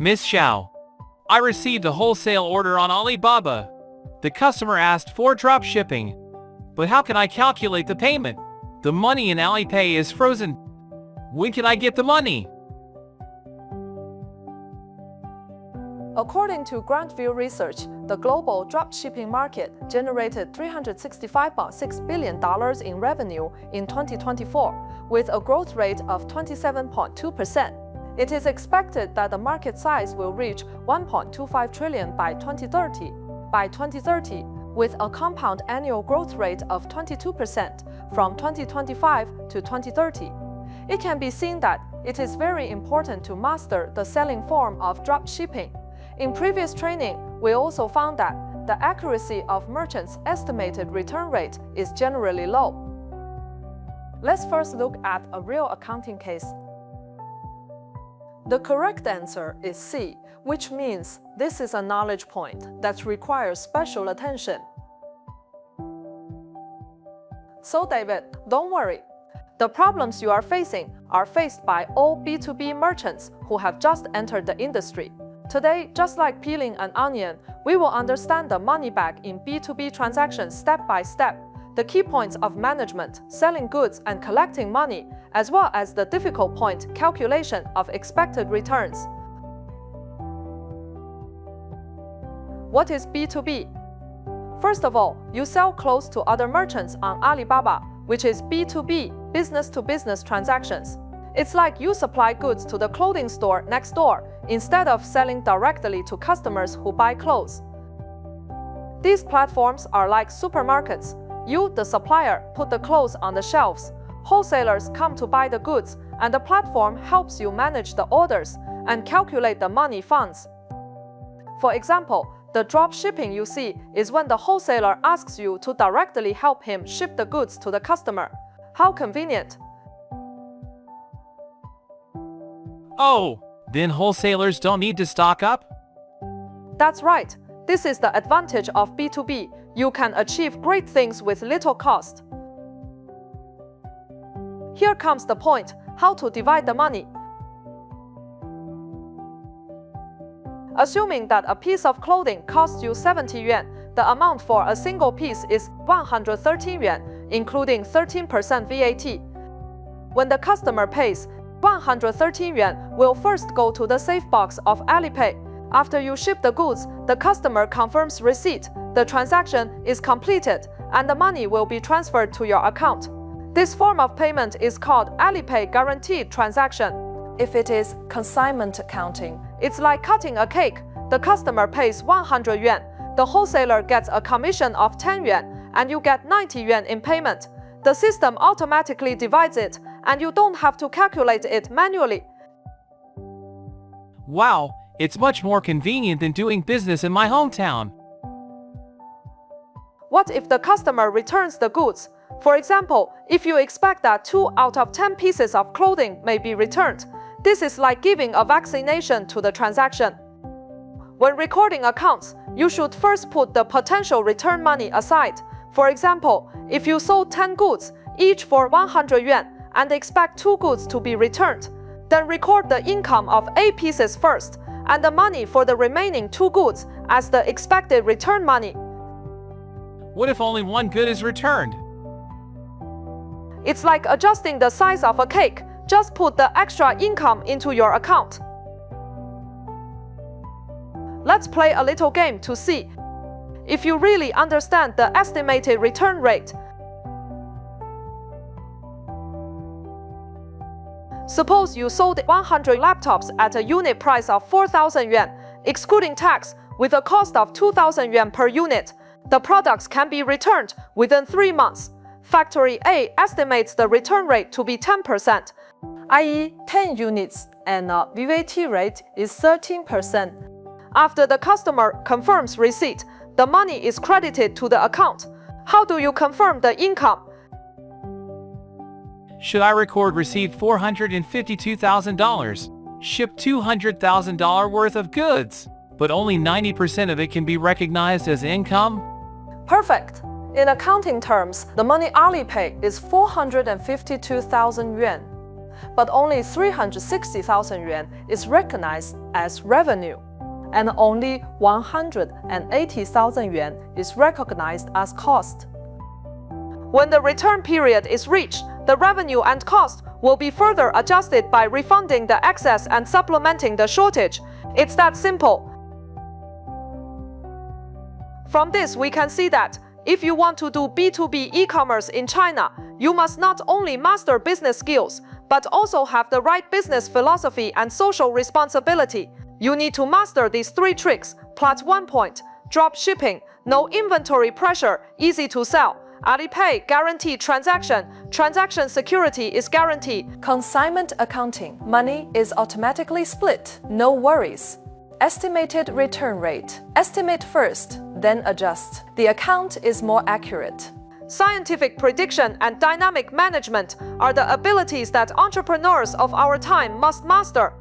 Miss Xiao, I received a wholesale order on Alibaba. The customer asked for drop shipping. But how can I calculate the payment? The money in Alipay is frozen. When can I get the money? According to Grandview Research, the global dropshipping market generated $365.6 billion in revenue in 2024, with a growth rate of 27.2%. It is expected that the market size will reach $1.25 trillion by 2030. By 2030, with a compound annual growth rate of 22% from 2025 to 2030. It can be seen that it is very important to master the selling form of dropshipping. In previous training, we also found that the accuracy of merchants' estimated return rate is generally low. Let's first look at a real accounting case. The correct answer is C, which means this is a knowledge point that requires special attention. So David, don't worry. The problems you are facing are faced by all B2B merchants who have just entered the industry. Today, just like peeling an onion, we will understand the money back in B2B transactions step by step, the key points of management, selling goods and collecting money, as well as the difficult point calculation of expected returns. What is B2B? First of all, you sell clothes to other merchants on Alibaba, which is B2B, business-to-business transactions. It's like you supply goods to the clothing store next door instead of selling directly to customers who buy clothes. These platforms are like supermarkets. You, the supplier, put the clothes on the shelves. Wholesalers come to buy the goods, and the platform helps you manage the orders and calculate the money funds. For example, the drop shipping you see is when the wholesaler asks you to directly help him ship the goods to the customer. How convenient! Oh, then wholesalers don't need to stock up? That's right. This is the advantage of B2B. You can achieve great things with little cost. Here comes the point, how to divide the money. Assuming that a piece of clothing costs you 70 yuan, the amount for a single piece is 113 yuan, including 13% VAT. When the customer pays, 113 yuan will first go to the safe box of Alipay. After you ship the goods, the customer confirms receipt, the transaction is completed, and the money will be transferred to your account. This form of payment is called Alipay Guaranteed Transaction. If it is consignment accounting, it's like cutting a cake. The customer pays 100 yuan, the wholesaler gets a commission of 10 yuan, and you get 90 yuan in payment. The system automatically divides it, and you don't have to calculate it manually. Wow, it's much more convenient than doing business in my hometown. What if the customer returns the goods? For example, if you expect that 2 out of 10 pieces of clothing may be returned, this is like giving a vaccination to the transaction. When recording accounts, you should first put the potential return money aside. For example, if you sold 10 goods, each for 100 yuan, and expect 2 goods to be returned, then record the income of 8 pieces first, and the money for the remaining 2 goods as the expected return money. What if only one good is returned? It's like adjusting the size of a cake. Just put the extra income into your account. Let's play a little game to see if you really understand the estimated return rate. Suppose you sold 100 laptops at a unit price of 4,000 yuan, excluding tax, with a cost of 2,000 yuan per unit. The products can be returned within 3 months. Factory A estimates the return rate to be 10%, i.e. 10 units, and VAT rate is 13%. After the customer confirms receipt, the money is credited to the account. How do you confirm the income? Should I record received $452,000, ship $200,000 worth of goods, but only 90% of it can be recognized as income? Perfect. In accounting terms, the money Alipay is 452,000 yuan. but only 360,000 yuan is recognized as revenue, and only 180,000 yuan is recognized as cost. When the return period is reached, the revenue and cost will be further adjusted by refunding the excess and supplementing the shortage. It's that simple. From this, we can see that if you want to do B2B e-commerce in China, you must not only master business skills, but also have the right business philosophy and social responsibility. You need to master these 3 tricks. Plot 1 point: drop shipping, no inventory pressure, easy to sell. Alipay, guaranteed transaction. Transaction security is guaranteed. Consignment accounting. Money is automatically split. No worries. Estimated return rate. Estimate first, then adjust. The account is more accurate. Scientific prediction and dynamic management are the abilities that entrepreneurs of our time must master.